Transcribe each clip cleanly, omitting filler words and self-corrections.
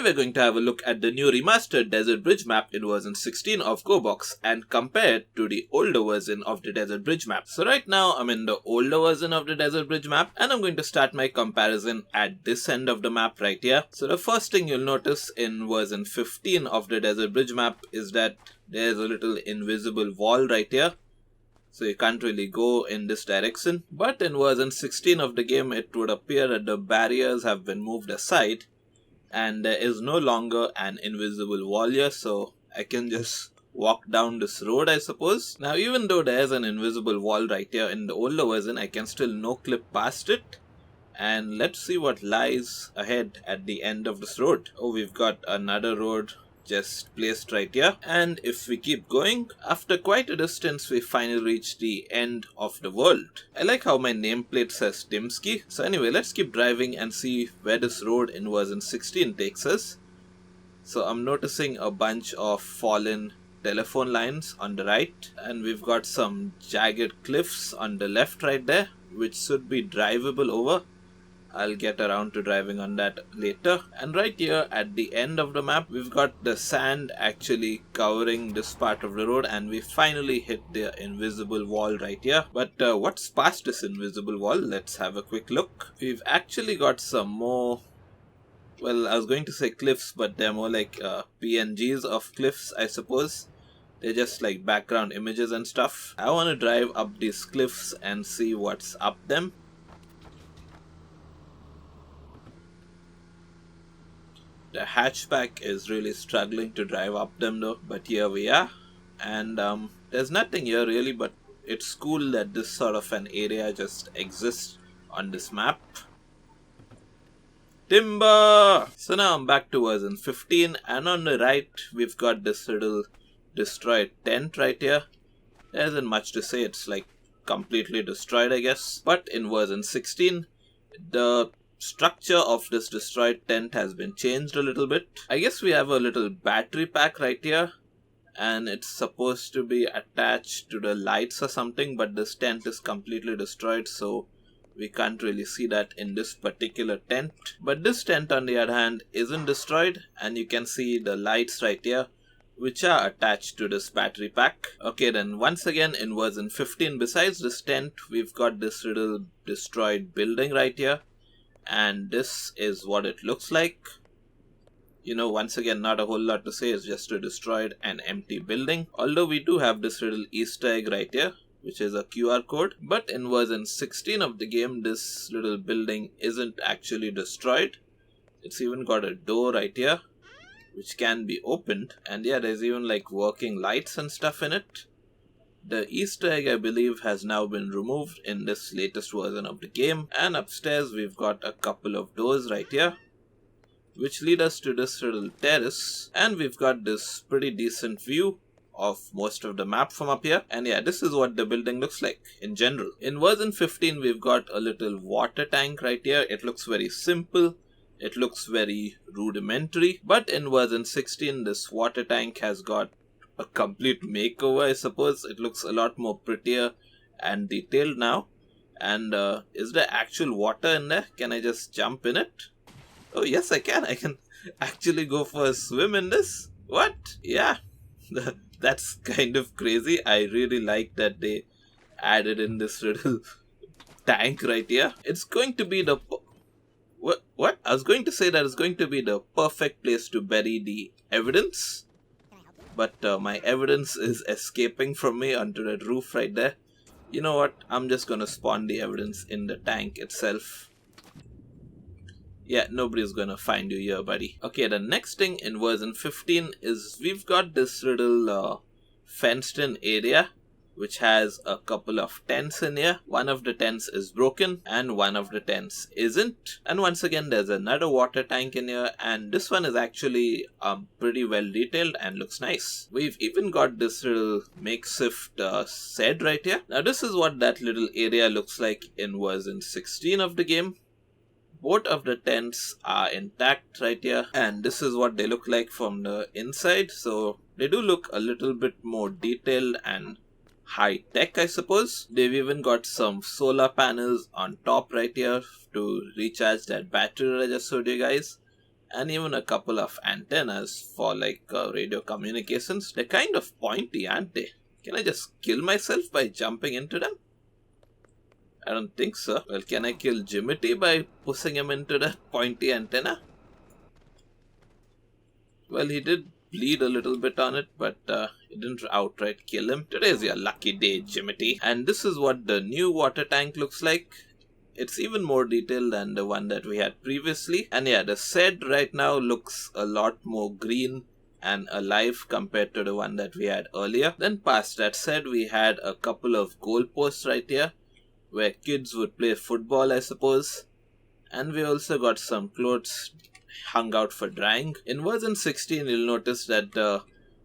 we're going to have a look at the new remastered Desert Bridge map in version 16 of Gorebox and compare it to the older version of the Desert Bridge map. So right now I'm in the older version of the Desert Bridge map and I'm going to start my comparison at this end of the map right here. So the first thing you'll notice in version 15 of the Desert Bridge map is that there's a little invisible wall right here. So you can't really go in this direction. But in version 16 of the game, it would appear that the barriers have been moved aside and there is no longer an invisible wall here, so I can just walk down this road, I suppose. Now even though there's an invisible wall right here in the older version, I can still no-clip past it. And let's see what lies ahead at the end of this road. Oh, we've got another road just placed right here, and if we keep going, after quite a distance we finally reach the end of the world. I like how my nameplate says Timsky. So anyway, let's keep driving and see where this road in version 16 takes us. So I'm noticing a bunch of fallen telephone lines on the right, and we've got some jagged cliffs on the left right there, which should be drivable over. I'll get around to driving on that later. And right here at the end of the map, we've got the sand actually covering this part of the road, and we finally hit the invisible wall right here. But what's past this invisible wall? Let's have a quick look. We've actually got some more, well, I was going to say cliffs, but they're more like PNGs of cliffs, I suppose. They're just like background images and stuff. I want to drive up these cliffs and see what's up them. The hatchback is really struggling to drive up them though, but here we are. And there's nothing here really, but it's cool that this sort of an area just exists on this map. Timber! So now I'm back to version 15, and on the right we've got this little destroyed tent right here. There isn't much to say, it's like completely destroyed I guess. But in version 16, the structure of this destroyed tent has been changed a little bit. I guess we have a little battery pack right here, and it's supposed to be attached to the lights or something, but this tent is completely destroyed, so we can't really see that in this particular tent. But this tent on the other hand isn't destroyed, and you can see the lights right here which are attached to this battery pack. Okay, then once again in version 15, besides this tent, we've got this little destroyed building right here. And this is what it looks like. You know, once again, not a whole lot to say, it's just a destroyed and empty building. Although we do have this little Easter egg right here, which is a QR code. But in version 16 of the game, this little building isn't actually destroyed. It's even got a door right here, which can be opened. And yeah, there's even like working lights and stuff in it. The Easter egg, I believe, has now been removed in this latest version of the game. And upstairs we've got a couple of doors right here, which lead us to this little terrace. And we've got this pretty decent view of most of the map from up here. And yeah, this is what the building looks like in general. In version 15, we've got a little water tank right here. It looks very simple. It looks very rudimentary. But in version 16, this water tank has got a complete makeover, I suppose. It looks a lot more prettier and detailed now. And is there actual water in there? Can I just jump in it? Oh yes, I can. I can actually go for a swim in this. What? Yeah, that's kind of crazy. I really like that they added in this little tank right here. It's going to be the what? I was going to say that it's going to be the perfect place to bury the evidence. But my evidence is escaping from me onto that roof right there. You know what? I'm just gonna spawn the evidence in the tank itself. Yeah, nobody's gonna find you here, buddy. Okay, the next thing in version 15 is we've got this little fenced in area which has a couple of tents in here. One of the tents is broken and one of the tents isn't. And once again, there's another water tank in here, and this one is actually pretty well detailed and looks nice. We've even got this little makeshift shed right here. Now this is what that little area looks like in version 16 of the game. Both of the tents are intact right here, and this is what they look like from the inside. So they do look a little bit more detailed and high tech, I suppose. They've even got some solar panels on top right here to recharge that battery that I just showed you guys. and even a couple of antennas for like radio communications. They're kind of pointy, aren't they? Can I just kill myself by jumping into them? I don't think so. Well, can I kill Jimity by pushing him into that pointy antenna? Well, he did bleed a little bit on it, but it didn't outright kill him. Today's your lucky day, Jimity. And this is what the new water tank looks like. It's even more detailed than the one that we had previously. And yeah, the shed right now looks a lot more green and alive compared to the one that we had earlier. Then past that shed, we had a couple of goalposts right here where kids would play football, I suppose. And we also got some clothes hung out for drying. In version 16, you'll notice that the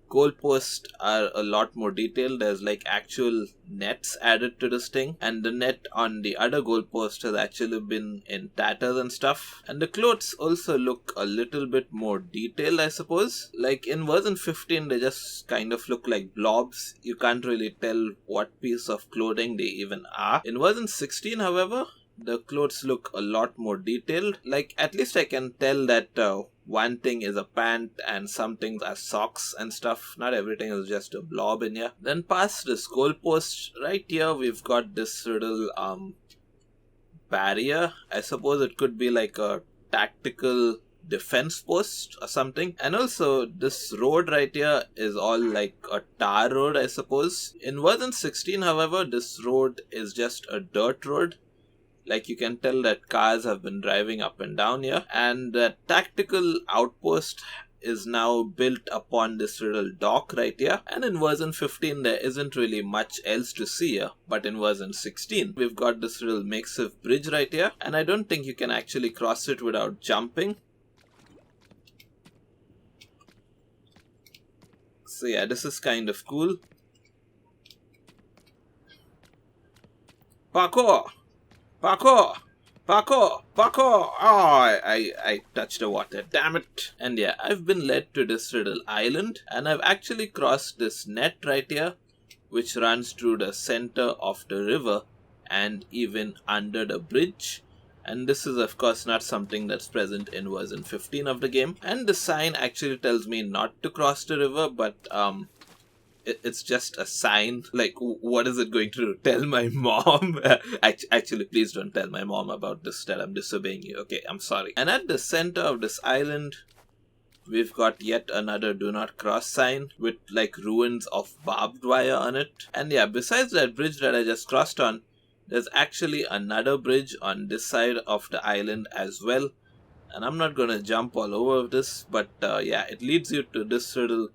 goalposts are a lot more detailed. There's like actual nets added to this thing, and the net on the other goalpost has actually been in tatters and stuff. And the clothes also look a little bit more detailed, I suppose. Like in version 15, they just kind of look like blobs. You can't really tell what piece of clothing they even are. In version 16, however, the clothes look a lot more detailed. Like, at least I can tell that one thing is a pant and some things are socks and stuff. Not everything is just a blob in here. Then past this goalpost, right here we've got this little barrier. I suppose it could be like a tactical defense post or something. And also this road right here is all like a tar road, I suppose. In version 16, however, this road is just a dirt road. Like, you can tell that cars have been driving up and down here. And the tactical outpost is now built upon this little dock right here. And in version 15, there isn't really much else to see here. But in version 16, we've got this little makeshift bridge right here. And I don't think you can actually cross it without jumping. So yeah, this is kind of cool. Parkour! Parkour! Parkour! Parkour! Oh, I touched the water. Damn it. And yeah, I've been led to this little island. And I've actually crossed this net right here, which runs through the center of the river and even under the bridge. And this is of course not something that's present in version 15 of the game. And the sign actually tells me not to cross the river, but it's just a sign. Like, what is it going to do? Tell my mom? Actually, please don't tell my mom about this, that I'm disobeying you. Okay, I'm sorry. And at the center of this island, we've got yet another do not cross sign with like ruins of barbed wire on it. And yeah, besides that bridge that I just crossed on, there's actually another bridge on this side of the island as well. And I'm not gonna jump all over this, but yeah, it leads you to this little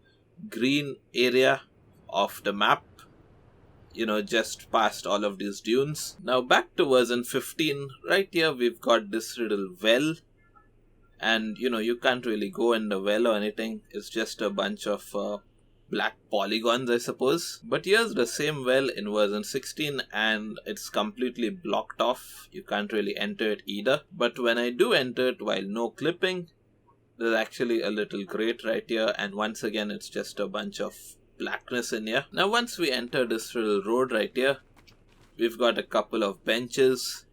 green area of the map, you know, just past all of these dunes. Now back to version 15, right here we've got this little well, and you know, you can't really go in the well or anything. It's just a bunch of black polygons, I suppose. But here's the same well in version 16, and it's completely blocked off. You can't really enter it either. But when I do enter it while no clipping, there's actually a little grate right here, and once again it's just a bunch of blackness in here. Now once we enter this little road right here, we've got a couple of benches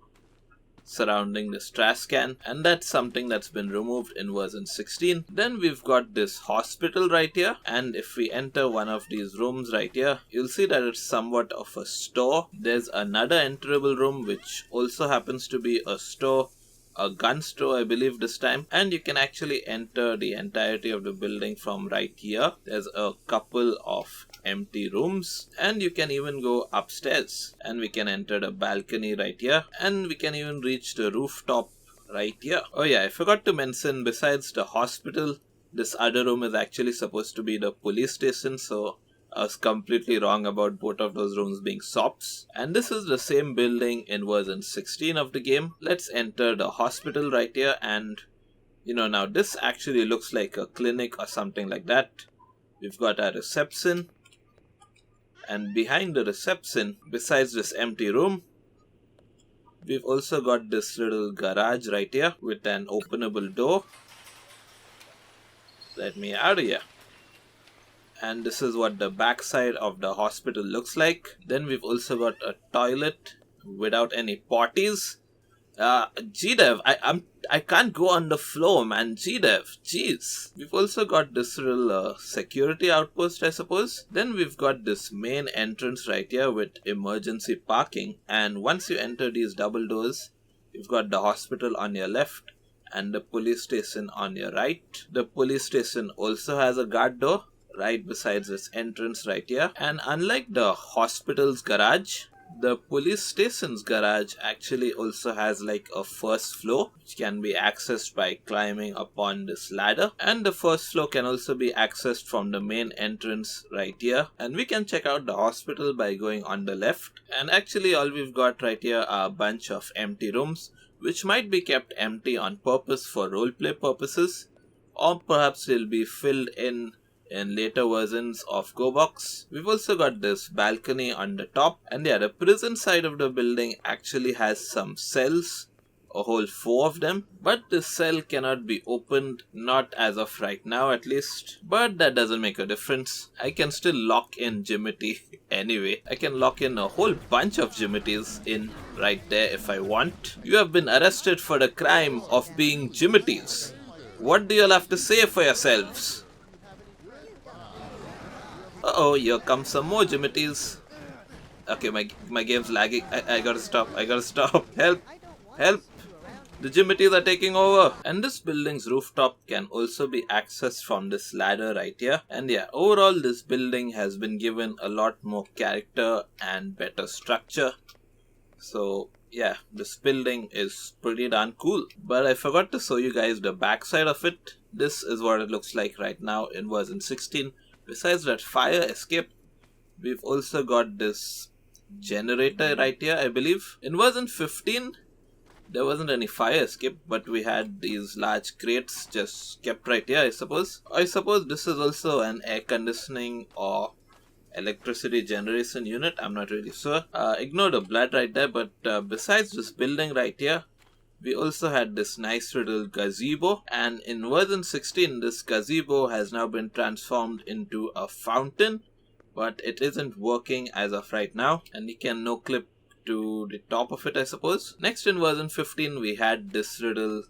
surrounding this trash can, and that's something that's been removed in version 16. Then we've got this hospital right here, and if we enter one of these rooms right here, you'll see that it's somewhat of a store. There's another enterable room which also happens to be a store, a gun store I believe this time, and you can actually enter the entirety of the building from right here. There's a couple of empty rooms, and you can even go upstairs and we can enter the balcony right here, and we can even reach the rooftop right here. Oh yeah, I forgot to mention, besides the hospital, this other room is actually supposed to be the police station, so I was completely wrong about both of those rooms being SOPs. And this is the same building in version 16 of the game. Let's enter the hospital right here, and you know, now this actually looks like a clinic or something like that. We've got a reception, and behind the reception, besides this empty room, we've also got this little garage right here with an openable door. Let me out of here. And this is what the backside of the hospital looks like. Then we've also got a toilet without any potties. GDev, I can't go on the floor, man. GDev, jeez. We've also got this little security outpost, I suppose. Then we've got this main entrance right here with emergency parking. And once you enter these double doors, you've got the hospital on your left and the police station on your right. The police station also has a guard door right besides its entrance right here. And unlike the hospital's garage, the police station's garage actually also has like a first floor which can be accessed by climbing upon this ladder, and the first floor can also be accessed from the main entrance right here. And we can check out the hospital by going on the left, and actually all we've got right here are a bunch of empty rooms which might be kept empty on purpose for roleplay purposes, or perhaps they'll be filled in later versions of Gorebox. We've also got this balcony on the top, and yeah, the prison side of the building actually has some cells, a whole 4 of them, but this cell cannot be opened, not as of right now at least, but that doesn't make a difference. I can still lock in Jimity anyway. I can lock in a whole bunch of Jimities in right there if I want. You have been arrested for the crime of being Jimities. What do you all have to say for yourselves? Uh-oh, here comes some more Jimities. Okay, my game's lagging. I gotta stop. Help! Help! The Jimities are taking over. And this building's rooftop can also be accessed from this ladder right here. And yeah, overall this building has been given a lot more character and better structure. So yeah, this building is pretty darn cool. But I forgot to show you guys the backside of it. This is what it looks like right now in version 16. Besides that fire escape, we've also got this generator right here, I believe. In version 15, there wasn't any fire escape, but we had these large crates just kept right here, I suppose. I suppose this is also an air conditioning or electricity generation unit, I'm not really sure. Ignore the blood right there, but besides this building right here, we also had this nice little gazebo, and in version 16 this gazebo has now been transformed into a fountain, but it isn't working as of right now, and you can no clip to the top of it, I suppose. Next, in version 15 we had this little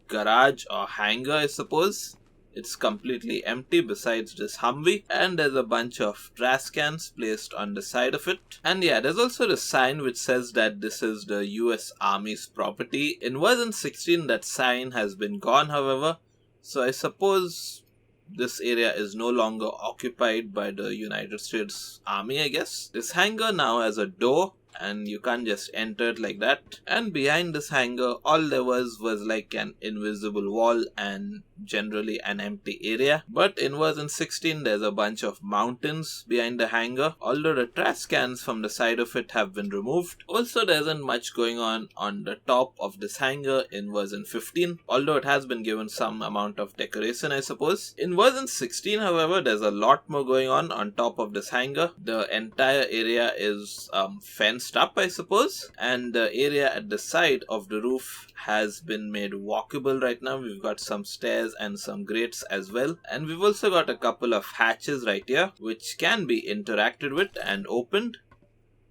garage or hangar, I suppose. It's completely empty besides this Humvee, and there's a bunch of trash cans placed on the side of it. And yeah, there's also the sign which says that this is the US Army's property. In version 16 that sign has been gone, however, so I suppose this area is no longer occupied by the United States Army, I guess. This hangar now has a door, and you can't just enter it like that. And behind this hangar, all there was like an invisible wall and generally an empty area. But in version 16, there's a bunch of mountains behind the hangar, although the trash cans from the side of it have been removed. Also, there isn't much going on the top of this hangar in version 15, although it has been given some amount of decoration, I suppose. In version 16, however, there's a lot more going on top of this hangar. The entire area is fenced up, I suppose, and the area at the side of the roof has been made walkable right now. We've got some stairs and some grates as well, and we've also got a couple of hatches right here which can be interacted with and opened.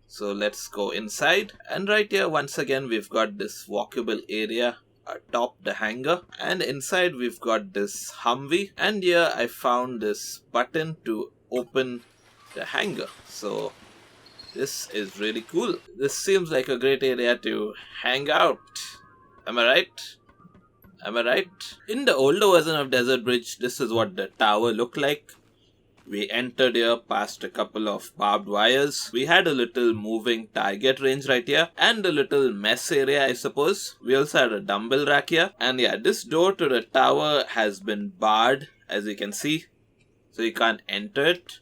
So let's go inside, and right here once again we've got this walkable area atop the hangar, and inside we've got this Humvee, and here I found this button to open the hangar. So this is really cool. This seems like a great area to hang out. Am I right? Am I right? In the older version of Desert Bridge, this is what the tower looked like. We entered here past a couple of barbed wires. We had a little moving target range right here, and a little mess area, I suppose. We also had a dumbbell rack here. And yeah, this door to the tower has been barred, as you can see. So you can't enter it.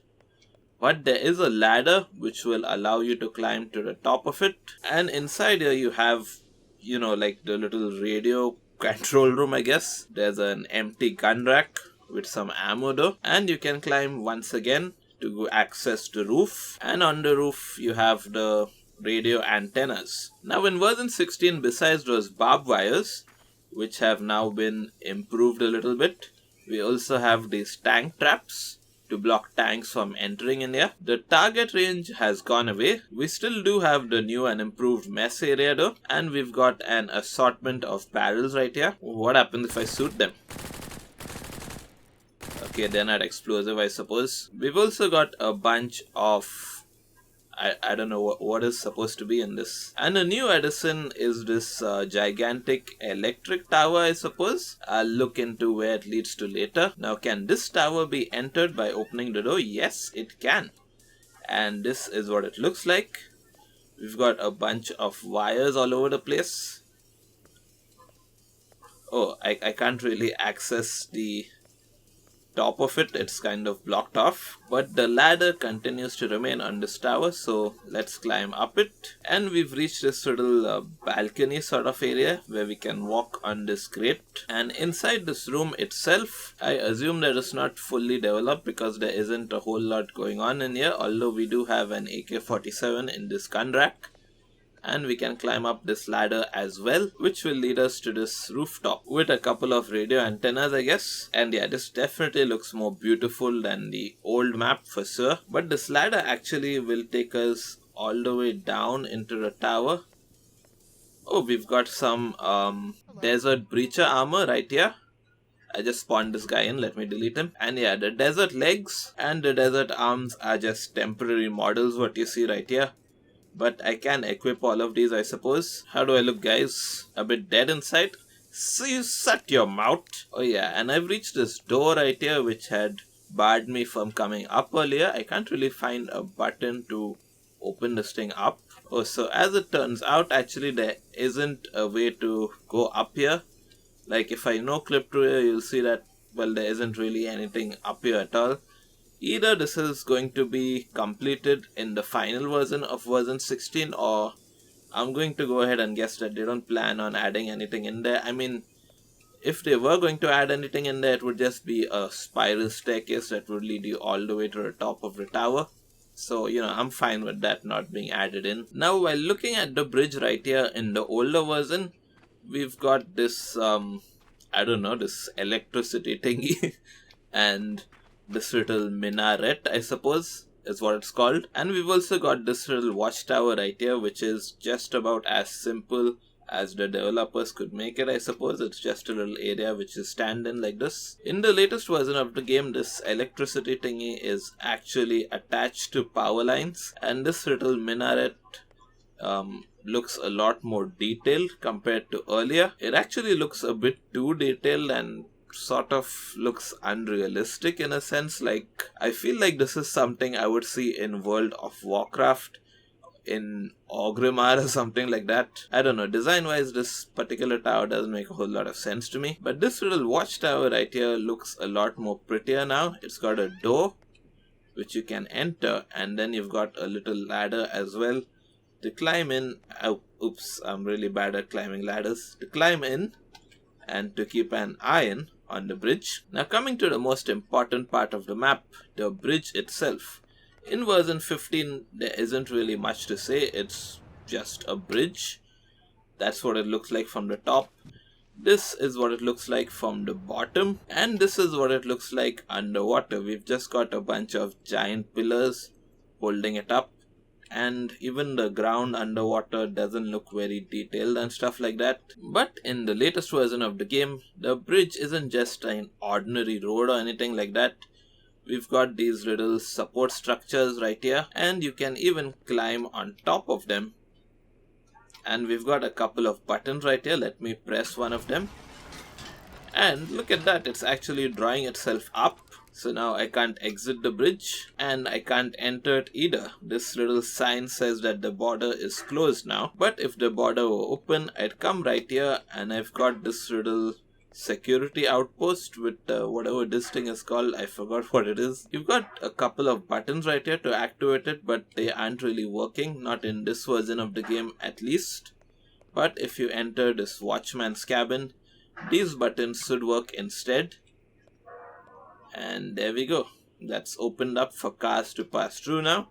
But there is a ladder which will allow you to climb to the top of it. And inside here you have, like the little radio control room, I guess. There's an empty gun rack with some ammo though. And you can climb once again to access the roof. And on the roof you have the radio antennas. Now in version 16, besides those barbed wires, which have now been improved a little bit, we also have these tank traps. to block tanks from entering in here. The target range has gone away. We still do have the new and improved mess area though, and we've got an assortment of barrels right here. What happens if I shoot them? Okay, they're not explosive, I suppose. We've also got a bunch of I don't know what is supposed to be in this. And a new addition is this gigantic electric tower, I suppose. I'll look into where it leads to later. Now, can this tower be entered by opening the door? Yes, it can. And this is what it looks like. We've got a bunch of wires all over the place. Oh, I can't really access the top of it, it's kind of blocked off, but the ladder continues to remain on this tower, so let's climb up it. And we've reached this little balcony sort of area where we can walk on this crate. And inside this room itself, I assume that it's not fully developed because there isn't a whole lot going on in here, although we do have an AK-47 in this gun rack. And we can climb up this ladder as well, which will lead us to this rooftop with a couple of radio antennas, I guess. And yeah, this definitely looks more beautiful than the old map for sure. But this ladder actually will take us all the way down into the tower. Oh, we've got some desert breacher armor right here. I just spawned this guy in, let me delete him. And yeah, the desert legs and the desert arms are just temporary models, what you see right here. But I can equip all of these, I suppose. How do I look, guys? A bit dead inside? So you shut your mouth. Oh yeah, and I've reached this door right here which had barred me from coming up earlier. I can't really find a button to open this thing up. Oh, so as it turns out, actually there isn't a way to go up here. Like if I no-clip through here, you'll see that, well, there isn't really anything up here at all. Either this is going to be completed in the final version of version 16, or I'm going to go ahead and guess that they don't plan on adding anything in there. I mean, if they were going to add anything in there, it would just be a spiral staircase that would lead you all the way to the top of the tower. So, you know, I'm fine with that not being added in. Now, while looking at the bridge right here in the older version, we've got this, I don't know, this electricity thingy and this little minaret, I suppose, is what it's called. And we've also got this little watchtower right here, which is just about as simple as the developers could make it, I suppose. It's just a little area which is stand in like this. In the latest version of the game, this electricity thingy is actually attached to power lines, and this little minaret looks a lot more detailed compared to earlier. It actually looks a bit too detailed and sort of looks unrealistic in a sense. Like, I feel like this is something I would see in World of Warcraft, in Orgrimmar or something like that. I don't know, design wise this particular tower doesn't make a whole lot of sense to me. But this little watchtower right here looks a lot more prettier now. It's got a door which you can enter, and then you've got a little ladder as well to climb in. Oh, oops, I'm really bad at climbing ladders. To climb in and to keep an eye on the bridge. Now coming to the most important part of the map, the bridge itself. In version 15 there isn't really much to say, it's just a bridge. That's what it looks like from the top. This is what it looks like from the bottom, and this is what it looks like underwater. We've just got a bunch of giant pillars holding it up, and even the ground underwater doesn't look very detailed and stuff like that. But in the latest version of the game, the bridge isn't just an ordinary road or anything like that. We've got these little support structures right here, and you can even climb on top of them. And we've got a couple of buttons right here. Let me press one of them. And look at that, it's actually drawing itself up. So now I can't exit the bridge, and I can't enter it either. This little sign says that the border is closed now. But if the border were open, I'd come right here, and I've got this little security outpost with whatever this thing is called. I forgot what it is. You've got a couple of buttons right here to activate it, but they aren't really working. Not in this version of the game at least. But if you enter this watchman's cabin, these buttons should work instead. And there we go. That's opened up for cars to pass through now.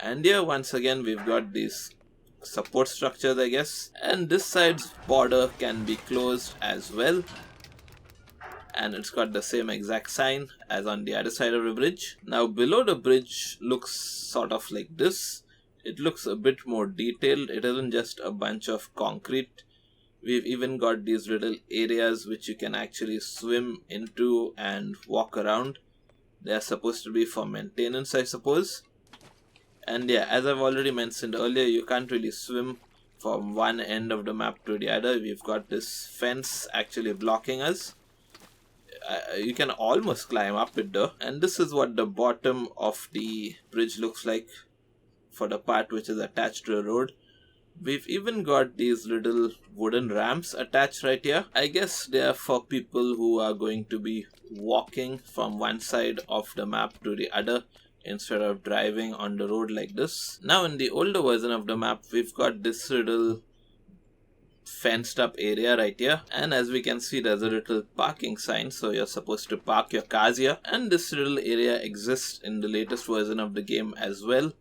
And here once again we've got these support structures, I guess. And this side's border can be closed as well. and it's got the same exact sign as on the other side of the bridge. Now below the bridge looks sort of like this. It looks a bit more detailed. It isn't just a bunch of concrete. We've even got these little areas which you can actually swim into and walk around. They are supposed to be for maintenance, I suppose. And yeah, as I've already mentioned earlier, you can't really swim from one end of the map to the other. We've got this fence actually blocking us. You can almost climb up it though. And this is what the bottom of the bridge looks like for the part which is attached to the road. We've even got these little wooden ramps attached right here. I guess they are for people who are going to be walking from one side of the map to the other instead of driving on the road like this. Now in the older version of the map, we've got this little fenced up area right here, and as we can see, there's a little parking sign, so you're supposed to park your cars here. And this little area exists in the latest version of the game as well,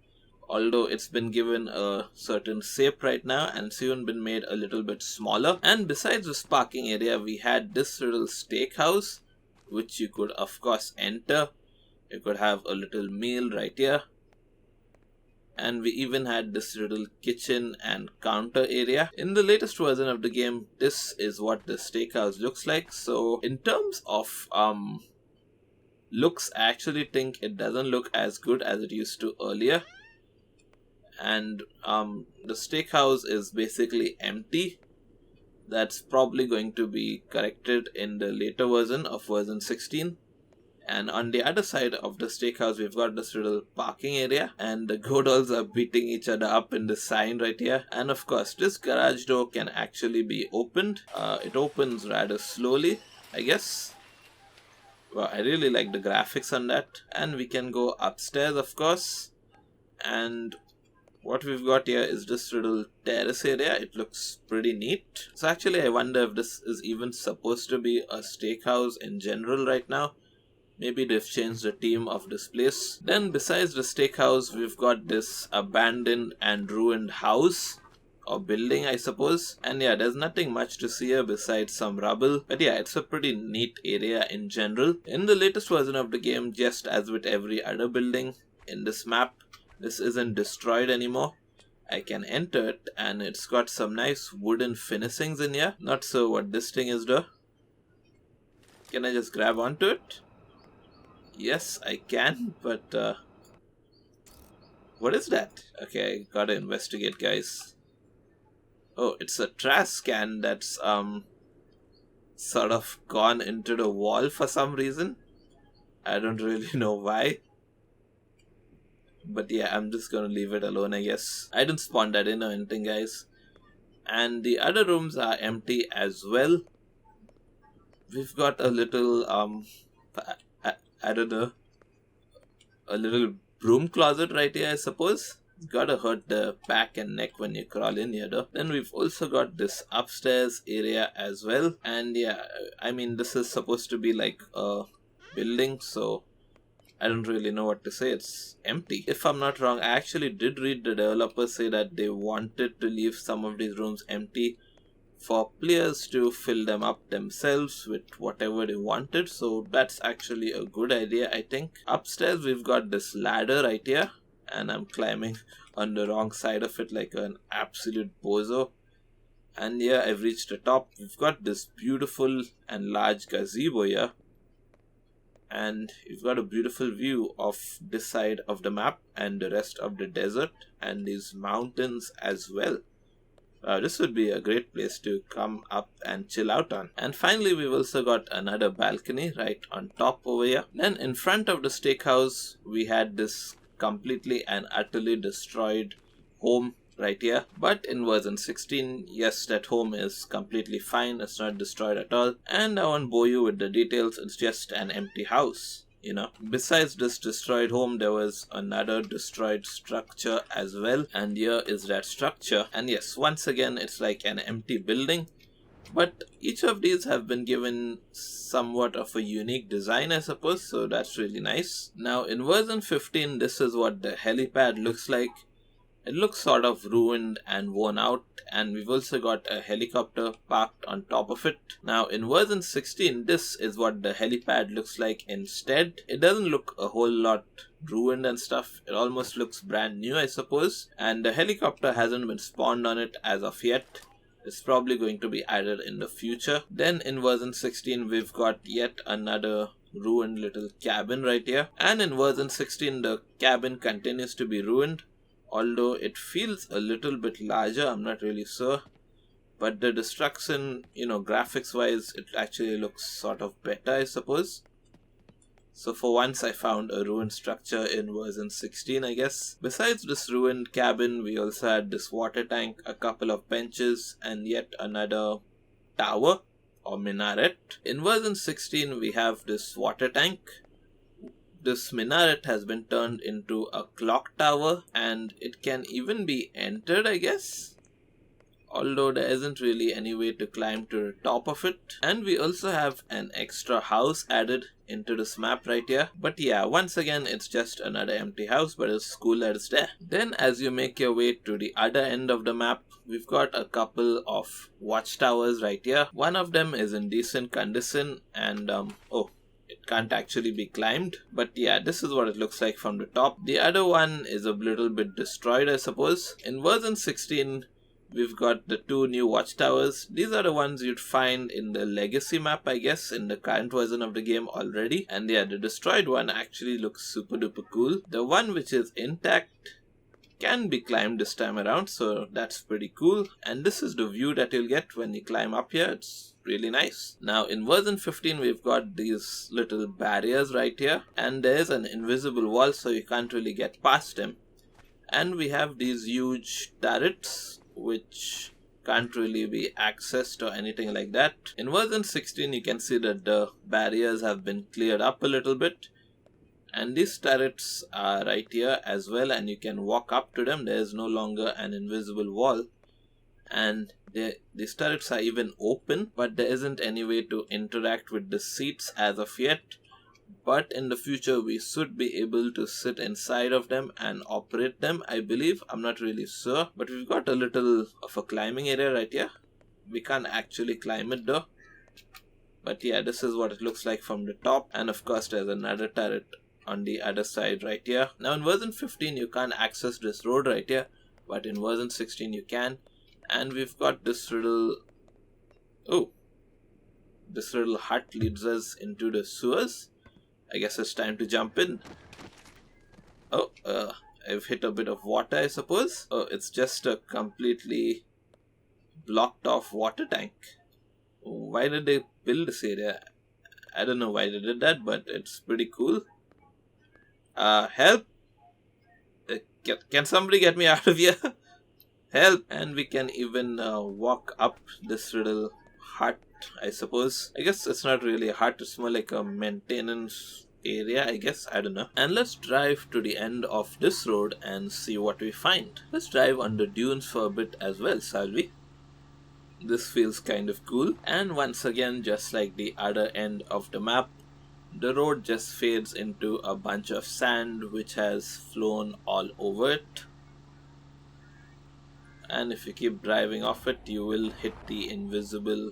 although it's been given a certain shape right now and it's even been made a little bit smaller. And besides this parking area, we had this little steakhouse which you could of course enter. You could have a little meal right here, and we even had this little kitchen and counter area. In the latest version of the game, this is what the steakhouse looks like. So in terms of looks, I actually think it doesn't look as good as it used to earlier. And the steakhouse is basically empty. That's probably going to be corrected in the later version of version 16. And on the other side of the steakhouse, we've got this little parking area, and the Godolls are beating each other up in the sign right here. And of course, this garage door can actually be opened. It opens rather slowly, I guess. Well, I really like the graphics on that. And we can go upstairs, of course. And what we've got here is this little terrace area. It looks pretty neat. So actually, I wonder if this is even supposed to be a steakhouse in general right now. Maybe they've changed the theme of this place. Then besides the steakhouse, we've got this abandoned and ruined house or building, I suppose. And yeah, there's nothing much to see here besides some rubble. But yeah, it's a pretty neat area in general. In the latest version of the game, just as with every other building in this map, this isn't destroyed anymore. I can enter it and it's got some nice wooden finishings in here. Not sure what this thing is though. Can I just grab onto it? Yes, I can, but what is that? Okay, I gotta investigate, guys. Oh, it's a trash can that's sort of gone into the wall for some reason. I don't really know why. But yeah, I'm just gonna leave it alone, I guess. I didn't spawn that in or anything, guys. And the other rooms are empty as well. We've got a little I don't know, a little broom closet right here, I suppose. Gotta hurt the back and neck when you crawl in here though. Then we've also got this upstairs area as well. And yeah, I mean, this is supposed to be like a building, so I don't really know what to say. It's empty. If I'm not wrong, I actually did read the developers say that they wanted to leave some of these rooms empty for players to fill them up themselves with whatever they wanted. So that's actually a good idea, I think. Upstairs, we've got this ladder right here, and I'm climbing on the wrong side of it like an absolute bozo. And yeah, I've reached the top. We've got this beautiful and large gazebo here. And you've got a beautiful view of this side of the map and the rest of the desert and these mountains as well. This would be a great place to come up and chill out on. And finally, we've also got another balcony right on top over here. Then in front of the steakhouse, we had this completely and utterly destroyed home right here. But in version 16, yes, that home is completely fine. It's not destroyed at all. And I won't bore you with the details. It's just an empty house. You know, besides this destroyed home, there was another destroyed structure as well, and here is that structure. And yes, once again, it's like an empty building, but each of these have been given somewhat of a unique design, I suppose, so that's really nice. Now in version 15, this is what the helipad looks like. It looks sort of ruined and worn out, and we've also got a helicopter parked on top of it. Now in version 16, this is what the helipad looks like instead. It doesn't look a whole lot ruined and stuff. It almost looks brand new, I suppose. And the helicopter hasn't been spawned on it as of yet. It's probably going to be added in the future. Then in version 16, we've got yet another ruined little cabin right here. And in version 16, the cabin continues to be ruined, although it feels a little bit larger. I'm not really sure. But the destruction, graphics wise, it actually looks sort of better, I suppose. So for once I found a ruined structure in version 16, I guess. Besides this ruined cabin, we also had this water tank, a couple of benches, and yet another tower or minaret. In version 16, we have this water tank. This minaret has been turned into a clock tower, and it can even be entered, I guess. Although there isn't really any way to climb to the top of it. And we also have an extra house added into this map right here. But yeah, once again, it's just another empty house, but it's cool that it's there. Then as you make your way to the other end of the map, we've got a couple of watchtowers right here. One of them is in decent condition, and it can't actually be climbed. But yeah, this is what it looks like from the top. The other one is a little bit destroyed, I suppose. In version 16, we've got the two new watchtowers. These are the ones you'd find in the legacy map, I guess, in the current version of the game already. And yeah, the destroyed one actually looks super duper cool. The one which is intact can be climbed this time around, so that's pretty cool. And this is the view that you'll get when you climb up here. It's really nice. Now in version 15, we've got these little barriers right here, and there's an invisible wall, so you can't really get past them. And we have these huge turrets which can't really be accessed or anything like that. In version 16, you can see that the barriers have been cleared up a little bit, and these turrets are right here as well, and you can walk up to them. There is no longer an invisible wall, and these turrets are even open, but there isn't any way to interact with the seats as of yet. But in the future, we should be able to sit inside of them and operate them, I believe. I'm not really sure. But we've got a little of a climbing area right here. We can't actually climb it though. But yeah, this is what it looks like from the top. And of course, there's another turret on the other side right here. Now in version 15, you can't access this road right here. But in version 16, you can. And we've got this little... this little hut leads us into the sewers. I guess it's time to jump in. I've hit a bit of water, I suppose. Oh, it's just a completely blocked off water tank. Why did they build this area? I don't know why they did that, but it's pretty cool. Help! Can somebody get me out of here? Help! And we can even walk up this little hut, I suppose. I guess it's not really a hut, it's more like a maintenance area, I guess. I don't know. And let's drive to the end of this road and see what we find. Let's drive on the dunes for a bit as well, shall we? This feels kind of cool. And once again, just like the other end of the map, the road just fades into a bunch of sand which has flown all over it. And if you keep driving off it, you will hit the invisible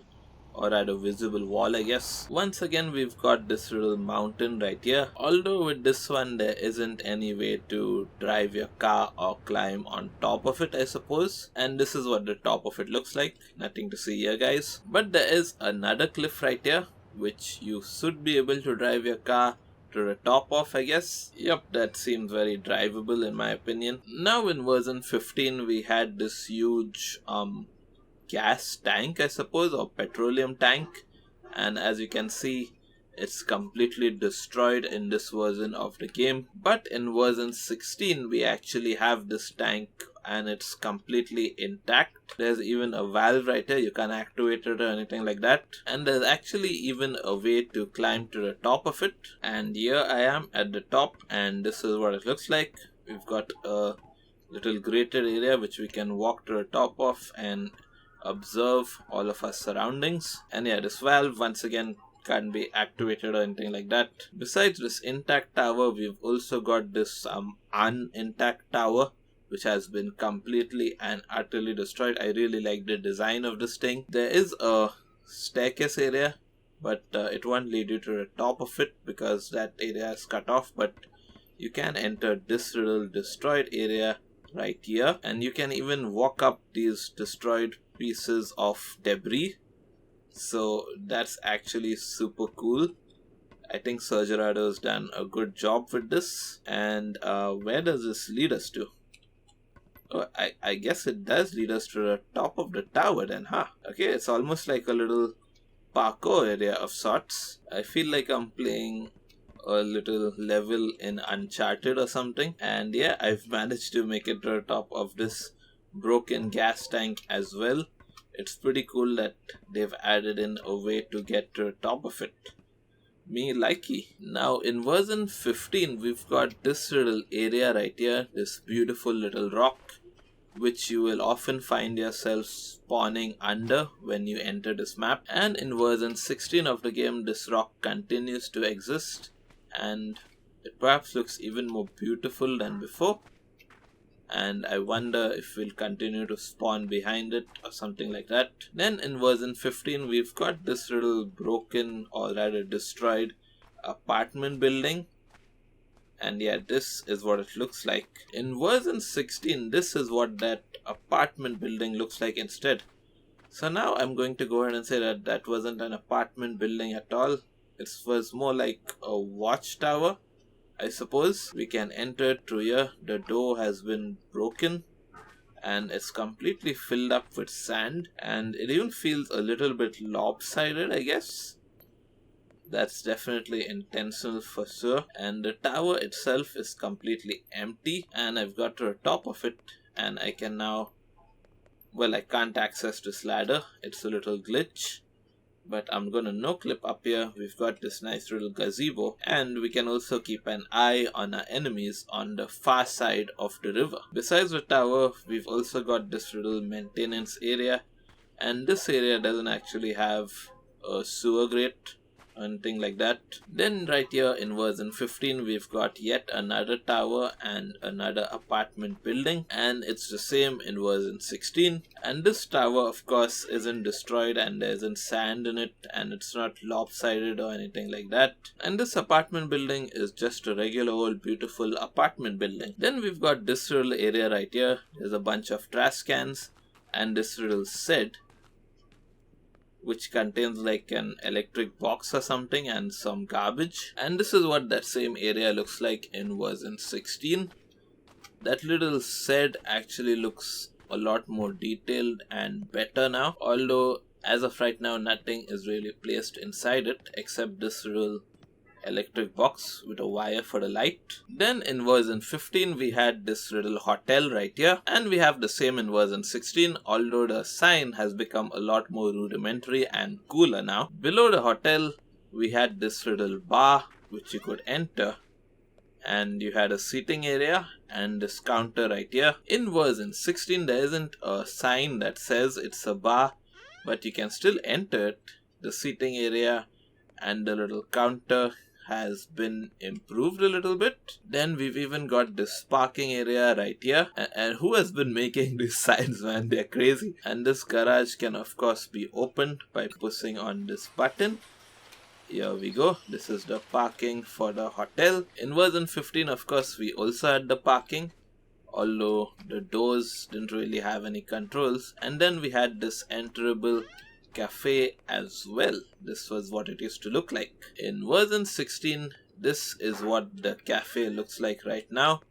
or at a visible wall, I guess. Once again, we've got this little mountain right here. Although with this one, there isn't any way to drive your car or climb on top of it, I suppose. And this is what the top of it looks like. Nothing to see here, guys. But there is another cliff right here, which you should be able to drive your car to the top of, I guess. Yep, that seems very drivable in my opinion. Now in version 15, we had this huge gas tank, I suppose, or petroleum tank, and as you can see, it's completely destroyed in this version of the game. But in version 16, we actually have this tank and it's completely intact. There's even a valve right here, you can't activate it or anything like that, and there's actually even a way to climb to the top of it. And here I am at the top, and this is what it looks like. We've got a little grated area which we can walk to the top of and observe all of our surroundings. And yeah, this valve once again can't be activated or anything like that. Besides this intact tower, we've also got this unintact tower which has been completely and utterly destroyed. I really like the design of this thing. There is a staircase area, but it won't lead you to the top of it because that area is cut off. But you can enter this little destroyed area right here, and you can even walk up these destroyed pieces of debris. So that's actually super cool. I think Sergerado has done a good job with this. And where does this lead us to? Oh, I guess it does lead us to the top of the tower then, huh? Okay, it's almost like a little parkour area of sorts. I feel like I'm playing a little level in Uncharted or something. And yeah, I've managed to make it to the top of this broken gas tank as well. It's pretty cool that they've added in a way to get to the top of it. Me likey. Now in version 15 we've got this little area right here, this beautiful little rock, which you will often find yourself spawning under when you enter this map. And in version 16 of the game, this rock continues to exist, and it perhaps looks even more beautiful than before. And I wonder if we'll continue to spawn behind it or something like that. Then in version 15 we've got this little broken, or rather destroyed, apartment building. And yeah, this is what it looks like. In version 16, this is what that apartment building looks like instead. So now I'm going to go ahead and say that that wasn't an apartment building at all. It was more like a watchtower, I suppose. We can enter through here. The door has been broken and it's completely filled up with sand, and it even feels a little bit lopsided, I guess. That's definitely intentional for sure. And the tower itself is completely empty, and I've got to the top of it, and I can now, well, I can't access this ladder. It's a little glitch, but I'm gonna no clip up here. We've got this nice little gazebo, and we can also keep an eye on our enemies on the far side of the river. Besides the tower, we've also got this little maintenance area, and this area doesn't actually have a sewer grate, anything like that. Then right here in version 15 we've got yet another tower and another apartment building, and it's the same in version 16. And this tower of course isn't destroyed, and there isn't sand in it, and it's not lopsided or anything like that. And this apartment building is just a regular old beautiful apartment building. Then we've got this little area right here. There's a bunch of trash cans and this little shed, which contains like an electric box or something and some garbage. And this is what that same area looks like in version 16. That little shed actually looks a lot more detailed and better now, although as of right now nothing is really placed inside it except this little electric box with a wire for the light. Then in version 15 we had this little hotel right here, and we have the same in version 16, although the sign has become a lot more rudimentary and cooler now. Below the hotel we had this little bar which you could enter, and you had a seating area and this counter right here. In version 16 there isn't a sign that says it's a bar, but you can still enter it. The seating area and the little counter has been improved a little bit. Then we've even got this parking area right here, and who has been making these signs, man? They're crazy. And this garage can of course be opened by pushing on this button. Here we go. This is the parking for the hotel. In version 15 of course we also had the parking, although the doors didn't really have any controls. And then we had this enterable cafe as well. This was what it used to look like. In version 16 this is what the cafe looks like right now.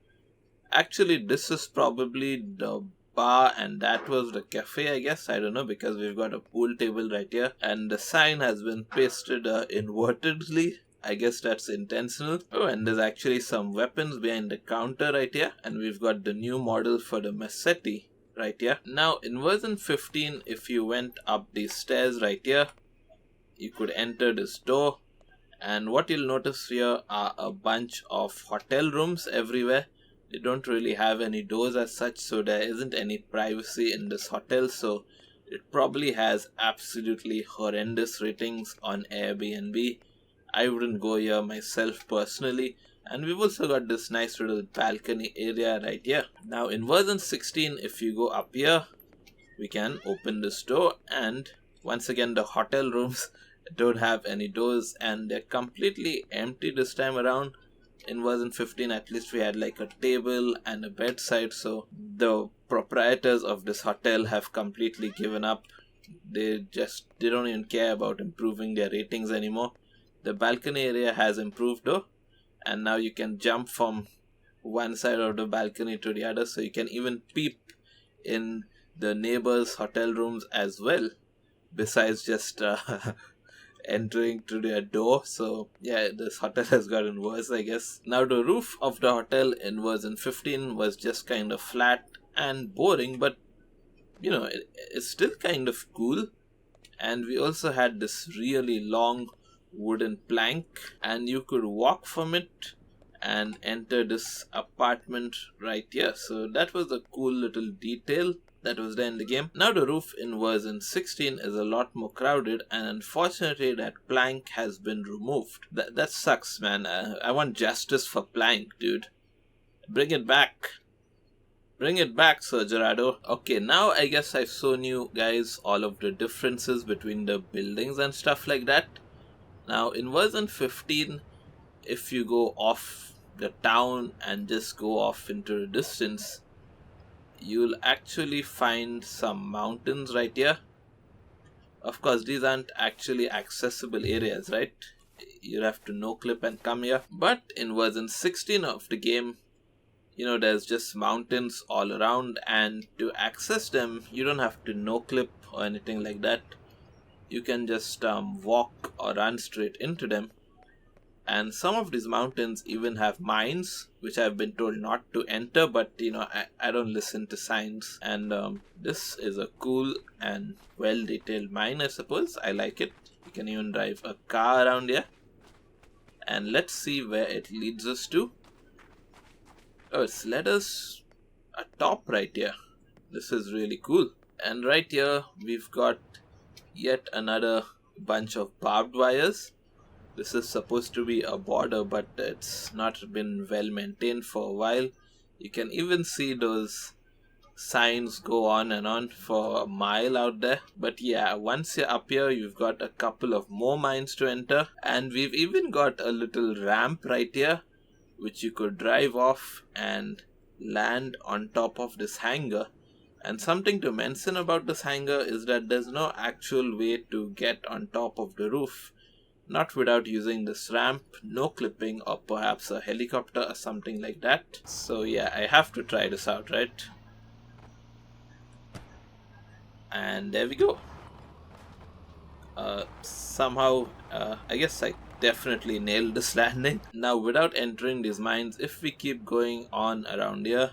Actually this is probably the bar and that was the cafe, I guess. I don't know, because we've got a pool table right here and the sign has been pasted invertedly. I guess that's intentional. Oh, and there's actually some weapons behind the counter right here, and we've got the new model for the machete right here. Now in version 15 if you went up these stairs right here, you could enter this door, and what you'll notice here are a bunch of hotel rooms everywhere. They don't really have any doors as such, so there isn't any privacy in this hotel, so it probably has absolutely horrendous ratings on Airbnb. I wouldn't go here myself personally, And we've also got this nice little balcony area right here. Now in version 16, if you go up here, we can open this door, and once again the hotel rooms don't have any doors and they're completely empty this time around. In version 15 at least we had like a table and a bedside, so the proprietors of this hotel have completely given up. They don't even care about improving their ratings anymore. The balcony area has improved though, and now you can jump from one side of the balcony to the other, so you can even peep in the neighbors' hotel rooms as well, besides just entering through their door. So yeah, this hotel has gotten worse, I guess. Now the roof of the hotel in version 15 was just kind of flat and boring, but you know, it's still kind of cool. And we also had this really long wooden plank, and you could walk from it and enter this apartment right here. So that was a cool little detail that was there in the game. Now the roof in version 16 is a lot more crowded, and unfortunately that plank has been removed. That sucks, man. I want justice for plank, dude. Bring it back. Bring it back, Sir Gerardo. Okay, now I guess I've shown you guys all of the differences between the buildings and stuff like that. Now in version 15, if you go off the town and just go off into the distance, you'll actually find some mountains right here. Of course, these aren't actually accessible areas, right? You have to no-clip and come here. But in version 16 of the game, you know, there's just mountains all around, and to access them, you don't have to no-clip or anything like that. You can just walk or run straight into them. And some of these mountains even have mines, which I've been told not to enter, but you know, I don't listen to signs. And this is a cool and well detailed mine, I suppose. I like it. You can even drive a car around here. And let's see where it leads us to. Oh, it's led us atop right here. This is really cool. And right here, we've got yet another bunch of barbed wires. This is supposed to be a border, but it's not been well maintained for a while. You can even see those signs go on and on for a mile out there. But yeah, once you're up here, you've got a couple of more mines to enter. And we've even got a little ramp right here, which you could drive off and land on top of this hangar. And something to mention about this hangar is that there's no actual way to get on top of the roof. Not without using this ramp, no clipping, or perhaps a helicopter or something like that. So yeah, I have to try this out, right? And there we go. Somehow, I guess I definitely nailed this landing. Now without entering these mines, if we keep going on around here,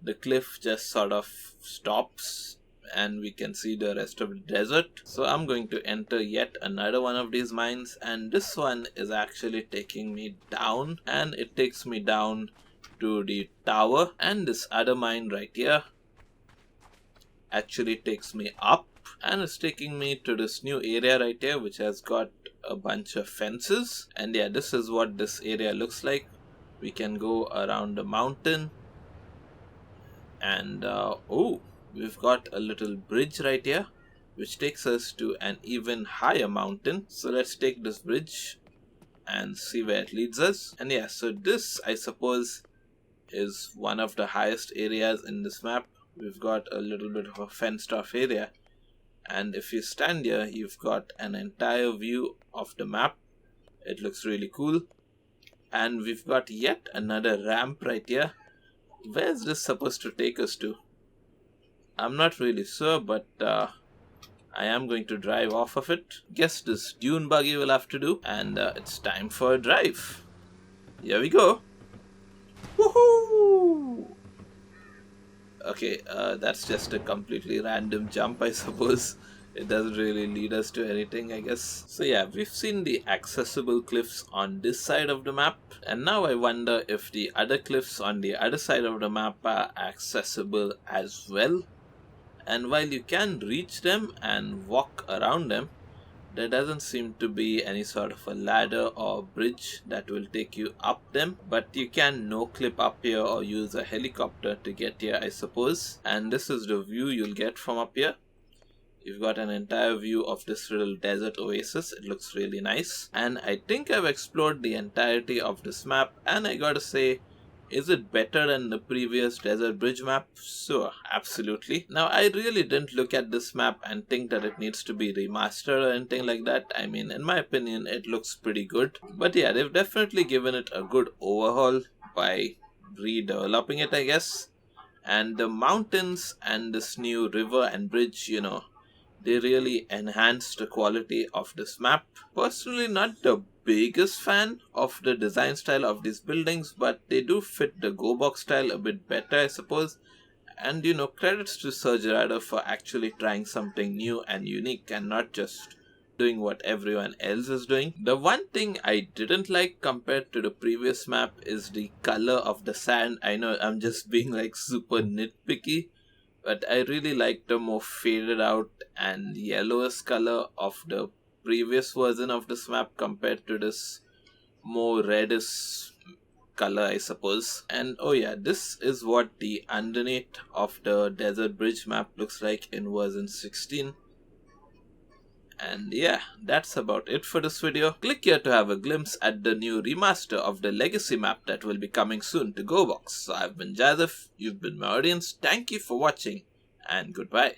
the cliff just sort of stops and we can see the rest of the desert. So I'm going to enter yet another one of these mines, and this one is actually taking me down, and it takes me down to the tower. And this other mine right here actually takes me up, and it's taking me to this new area right here, which has got a bunch of fences. And yeah, this is what this area looks like. We can go around the mountain, and oh, we've got a little bridge right here which takes us to an even higher mountain. So let's take this bridge and see where it leads us. And yeah, so this, I suppose, is one of the highest areas in this map. We've got a little bit of a fenced off area, and if you stand here, you've got an entire view of the map. It looks really cool. And we've got yet another ramp right here. Where's this supposed to take us to? I'm not really sure, but I am going to drive off of it. Guess this dune buggy will have to do. And it's time for a drive. Here we go. Woohoo! Okay, that's just a completely random jump, I suppose. It doesn't really lead us to anything, I guess. So yeah, we've seen the accessible cliffs on this side of the map. And now I wonder if the other cliffs on the other side of the map are accessible as well. And while you can reach them and walk around them, There doesn't seem to be any sort of a ladder or bridge that will take you up them, but you can no-clip up here or use a helicopter to get here, I suppose. And this is the view you'll get from up here. You've got an entire view of this little desert oasis. It looks really nice. And I think I've explored the entirety of this map, and I gotta say, is it better than the previous desert bridge map? Sure, absolutely. Now, I really didn't look at this map and think that it needs to be remastered or anything like that. I mean, in my opinion, it looks pretty good. But yeah, they've definitely given it a good overhaul by redeveloping it, I guess. And the mountains and this new river and bridge, you know, they really enhanced the quality of this map. Personally, not the biggest fan of the design style of these buildings, but they do fit the Gorebox style a bit better, I suppose. And you know, credits to Sir Gerardo for actually trying something new and unique and not just doing what everyone else is doing. The one thing I didn't like compared to the previous map is the color of the sand. I know I'm just being like super nitpicky, but I really like the more faded out and yellowish color of the previous version of this map compared to this more reddish color, I suppose. And oh yeah, this is what the underneath of the desert bridge map looks like in version 16. And yeah, that's about it for this video. Click here to have a glimpse at the new remaster of the legacy map that will be coming soon to Gorebox. So I've been Jazef, you've been my audience, thank you for watching, and goodbye.